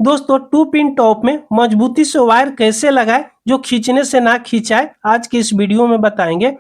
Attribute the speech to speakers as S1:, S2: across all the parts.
S1: दोस्तों, to pin top में मजबूती से वायर कैसे लगाएं जो खींचने से ना खींचाए, आज के इस वीडियो में बताएंगे।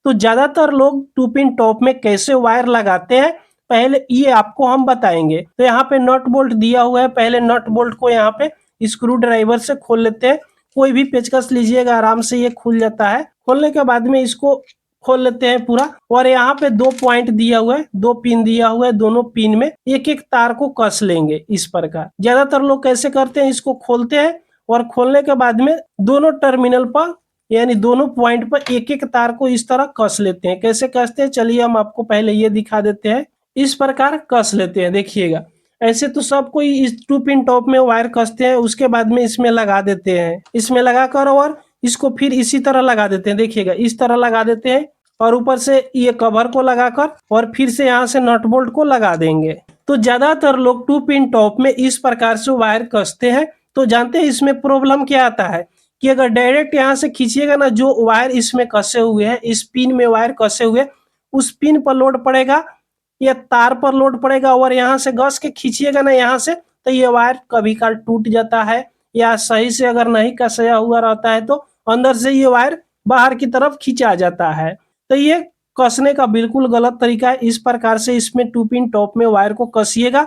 S1: तो ज्यादातर लोग टू पिन टॉप में कैसे वायर लगाते हैं, पहले ये आपको हम बताएंगे। तो यहाँ पे नट बोल्ट दिया हुआ है, पहले नट बोल्ट को यहाँ पे स्क्रू ड्राइवर से खोल लेते हैं। कोई भी पेचकस लीजिएगा, आराम से ये खुल जाता है। खोलने के बाद में इसको खोल लेते हैं पूरा। और यहाँ पे 2 पॉइंट दिया हुआ है, 2 पिन दिया हुआ है, दोनों पिन में एक एक तार को कस लेंगे इस प्रकार। ज्यादातर लोग कैसे करते हैं, इसको खोलते हैं और खोलने के बाद में दोनों टर्मिनल पर यानी दोनों पॉइंट पर एक एक तार को इस तरह कस लेते हैं। कैसे कसते हैं चलिए हम आपको पहले ये दिखा देते हैं। इस प्रकार कस लेते हैं, देखिएगा। ऐसे तो सब कोई इस टू पिन टॉप में वायर कसते हैं, उसके बाद में इसमें लगा देते हैं। इसमें लगाकर और इसको फिर इसी तरह लगा देते हैं, देखिएगा इस तरह लगा देते हैं। और ऊपर से ये कवर को लगाकर और फिर से यहाँ से नट बोल्ट को लगा देंगे। तो ज्यादातर लोग टू पिन टॉप में इस प्रकार से वायर कसते हैं। तो जानते हैं इसमें प्रॉब्लम क्या आता है कि अगर डायरेक्ट यहाँ से खींचिएगा ना, जो वायर इसमें कसे हुए हैं, इस पिन में वायर कसे हुए, उस पिन पर लोड पड़ेगा या तार पर लोड पड़ेगा और यहाँ से घस के खींचिएगा ना यहाँ से, तो ये वायर कभी काल टूट जाता है। या सही से अगर नहीं कसा हुआ रहता है तो अंदर से ये वायर बाहर की तरफ खींचा जाता है। तो ये कसने का बिल्कुल गलत तरीका है। इस प्रकार से इसमें टू पिन टॉप में वायर को कसिएगा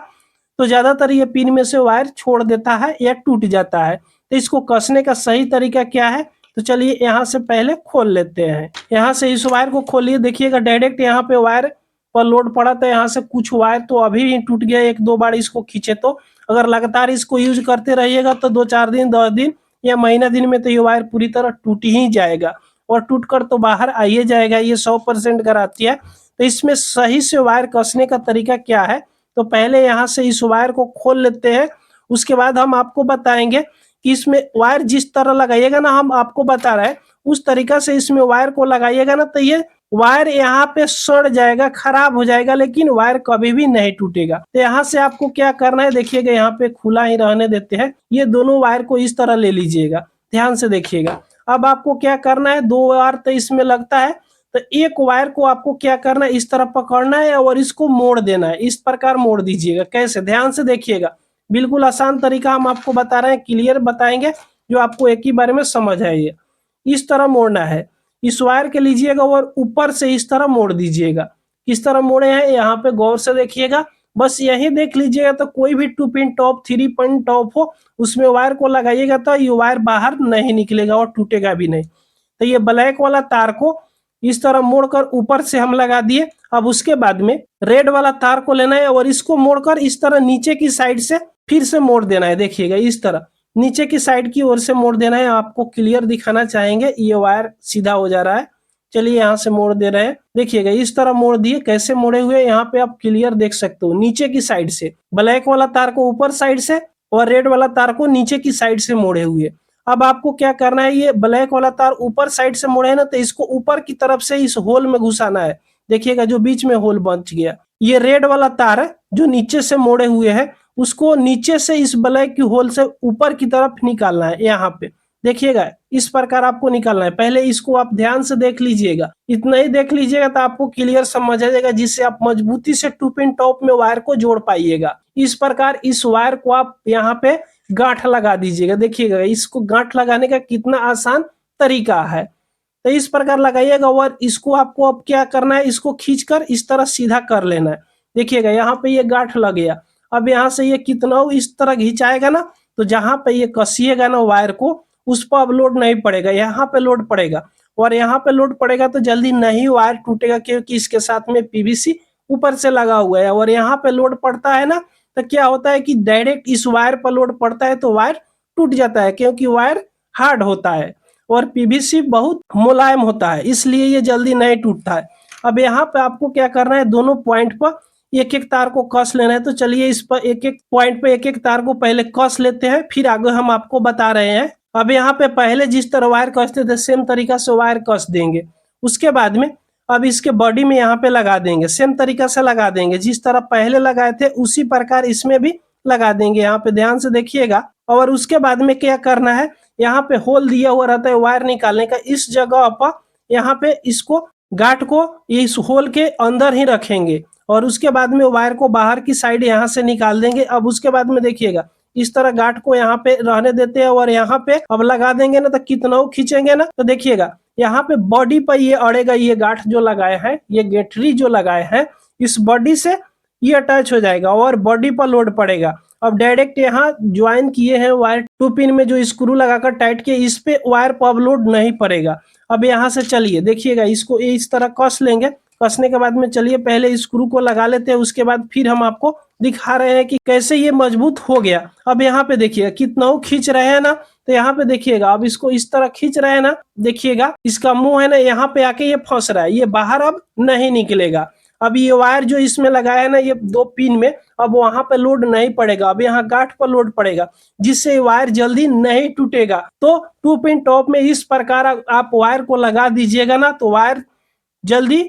S1: तो ज्यादातर ये पिन में से वायर छोड़ देता है या टूट जाता है। तो इसको कसने का सही तरीका क्या है, तो चलिए यहाँ से पहले खोल लेते हैं। यहाँ से इस वायर को खोलिए, देखिएगा डायरेक्ट यहाँ पे वायर पर लोड पड़ा था। यहाँ से कुछ वायर तो अभी भी टूट गया, 1-2 बार इसको खींचे तो। अगर लगातार इसको यूज करते रहिएगा तो 2-4 दिन, 10 दिन या महीना दिन में तो ये वायर पूरी तरह टूट ही जाएगा और टूटकर तो बाहर आइए जाएगा, ये 100% गारंटी है। तो इसमें सही से वायर कसने का तरीका क्या है, तो पहले यहाँ से इस वायर को खोल लेते हैं। उसके बाद हम आपको बताएंगे कि इसमें वायर जिस तरह लगाइएगा ना, हम आपको बता रहे हैं उस तरीका से इसमें वायर को लगाइएगा ना, तो ये वायर यहाँ पे सड़ जाएगा, खराब हो जाएगा, लेकिन वायर कभी भी नहीं टूटेगा। तो यहाँ से आपको क्या करना है, देखिएगा यहाँ पे खुला ही रहने देते हैं। ये दोनों वायर को इस तरह ले लीजिएगा, ध्यान से देखिएगा। अब आपको क्या करना है, 2 वायर तो इसमें लगता है, तो एक वायर को आपको क्या करना है, इस तरह पकड़ना है और इसको मोड़ देना है। इस प्रकार मोड़ दीजिएगा। कैसे, ध्यान से देखिएगा। बिल्कुल आसान तरीका हम आपको बता रहे हैं, क्लियर बताएंगे, जो आपको एक ही बारे में समझ आएगा। इस तरह मोड़ना है, इस वायर के लीजिएगा और ऊपर से इस तरह मोड़ दीजिएगा। किस तरह मोड़े हैं यहाँ पे गौर से देखिएगा, बस यही देख लीजिएगा। तो कोई भी two pin top, 3 pin top हो, उसमें वायर को लगाइएगा तो ये वायर बाहर नहीं निकलेगा और टूटेगा भी नहीं। तो ये ब्लैक वाला तार को इस तरह मोड़कर ऊपर से हम लगा दिए। अब उसके बाद में रेड वाला तार को लेना है और इसको मोड़कर इस तरह नीचे की साइड से फिर से मोड़ देना है। देखिएगा इस तरह नीचे की साइड की ओर से मोड़ देना है। आपको क्लियर दिखाना चाहेंगे, ये वायर सीधा हो जा रहा है। चलिए यहाँ से मोड़ दे रहे हैं, देखिएगा इस तरह मोड़ दिए। कैसे मोड़े हुए यहाँ पे आप क्लियर देख सकते हो, नीचे की साइड से ब्लैक वाला तार को ऊपर साइड से और रेड वाला तार को नीचे की साइड से मोड़े हुए। अब आपको क्या करना है, ये ब्लैक वाला तार ऊपर साइड से मोड़े है ना, तो इसको ऊपर की तरफ से इस होल में घुसाना है। देखिएगा जो बीच में होल बच गया। ये रेड वाला तार है जो नीचे से मोड़े हुए है, उसको नीचे से इस ब्लैक की होल से ऊपर की तरफ निकालना है। यहाँ पे देखिएगा इस प्रकार आपको निकालना है। पहले इसको आप ध्यान से देख लीजिएगा, इतना ही देख लीजिएगा तो आपको क्लियर समझ आ जाएगा, जिससे आप मजबूती से टू पिन टॉप में वायर को जोड़ पाइएगा। इस प्रकार इस वायर को आप यहाँ पे गांठ लगा दीजिएगा। देखिएगा इसको गांठ लगाने का कितना आसान तरीका है। तो इस प्रकार लगाइएगा और इसको आपको अब क्या करना है, इसको खींचकर इस तरह सीधा कर लेना है। देखिएगा यहाँ पे ये गांठ लग गया। अब यहाँ से ये कितना इस तरह खिंचाएगा ना, तो जहां पे ये कसिएगा ना वायर को, उस पर अब लोड नहीं पड़ेगा, यहाँ पे लोड पड़ेगा। और यहाँ पे लोड पड़ेगा तो जल्दी नहीं वायर टूटेगा, क्योंकि इसके साथ में पीवीसी ऊपर से लगा हुआ है। और यहाँ पे लोड पड़ता है ना, तो क्या होता है कि डायरेक्ट इस वायर पर लोड पड़ता है तो वायर टूट जाता है, क्योंकि वायर हार्ड होता है और पीवीसी बहुत मुलायम होता है, इसलिए ये जल्दी नहीं टूटता है। अब यहाँ पे आपको क्या करना है, दोनों पॉइंट पर एक एक तार को कस लेना है। तो चलिए इस पर एक एक पॉइंट पे एक एक तार को पहले कस लेते हैं, फिर आगे हम आपको बता रहे हैं। अब यहाँ पे पहले जिस तरह वायर कसते थे सेम तरीका से वायर कस देंगे। उसके बाद में अब इसके बॉडी में यहाँ पे लगा देंगे, सेम तरीका से लगा देंगे। जिस तरह पहले लगाए थे उसी प्रकार इसमें भी लगा देंगे। यहाँ पे ध्यान से देखिएगा। और उसके बाद में क्या करना है, यहाँ पे होल दिया हुआ रहता है वायर निकालने का, इस जगह पर यहाँ पे इसको गांठ को इस होल के अंदर ही रखेंगे और उसके बाद में वायर को बाहर की साइड यहाँ से निकाल देंगे। अब उसके बाद में देखिएगा इस तरह गांठ को यहाँ पे रहने देते हैं और यहाँ पे अब लगा देंगे ना, तो कितना खींचेंगे ना, तो देखिएगा यहाँ पे बॉडी पर ये अड़ेगा, ये गांठ जो लगाए हैं, ये गेठरी जो लगाए हैं, इस बॉडी से ये अटैच हो जाएगा और बॉडी पर लोड पड़ेगा। अब डायरेक्ट यहाँ ज्वाइन किए हैं वायर 2 पिन में जो स्क्रू लगाकर टाइट किए, इस पे वायर पर अब लोड नहीं पड़ेगा। अब यहाँ से चलिए देखिएगा, इसको इस तरह कस लेंगे। कसने के बाद में चलिए पहले स्क्रू को लगा लेते हैं, उसके बाद फिर हम आपको दिखा रहे हैं कि कैसे ये मजबूत हो गया। अब यहाँ पे देखिएगा कितना खींच रहे हैं ना, तो यहाँ पे देखिएगा अब इसको इस तरह खींच रहे हैं ना, देखिएगा इसका मुंह है ना यहाँ पे आके ये फंस रहा है, ये बाहर अब नहीं निकलेगा। अब ये वायर जो इसमें लगाया है ना, ये 2 पिन में, अब वहां पे लोड नहीं पड़ेगा, अब यहाँ गांठ पर लोड पड़ेगा, जिससे वायर जल्दी नहीं टूटेगा। तो 2 पिन टॉप में इस प्रकार आप वायर को लगा दीजिएगा ना, तो वायर जल्दी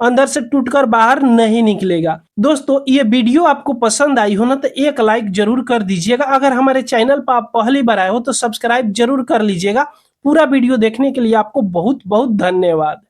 S1: अंदर से टूटकर बाहर नहीं निकलेगा। दोस्तों ये वीडियो आपको पसंद आई हो ना, तो एक लाइक जरूर कर दीजिएगा। अगर हमारे चैनल पर आप पहली बार आए हो तो सब्सक्राइब जरूर कर लीजिएगा। पूरा वीडियो देखने के लिए आपको बहुत बहुत धन्यवाद।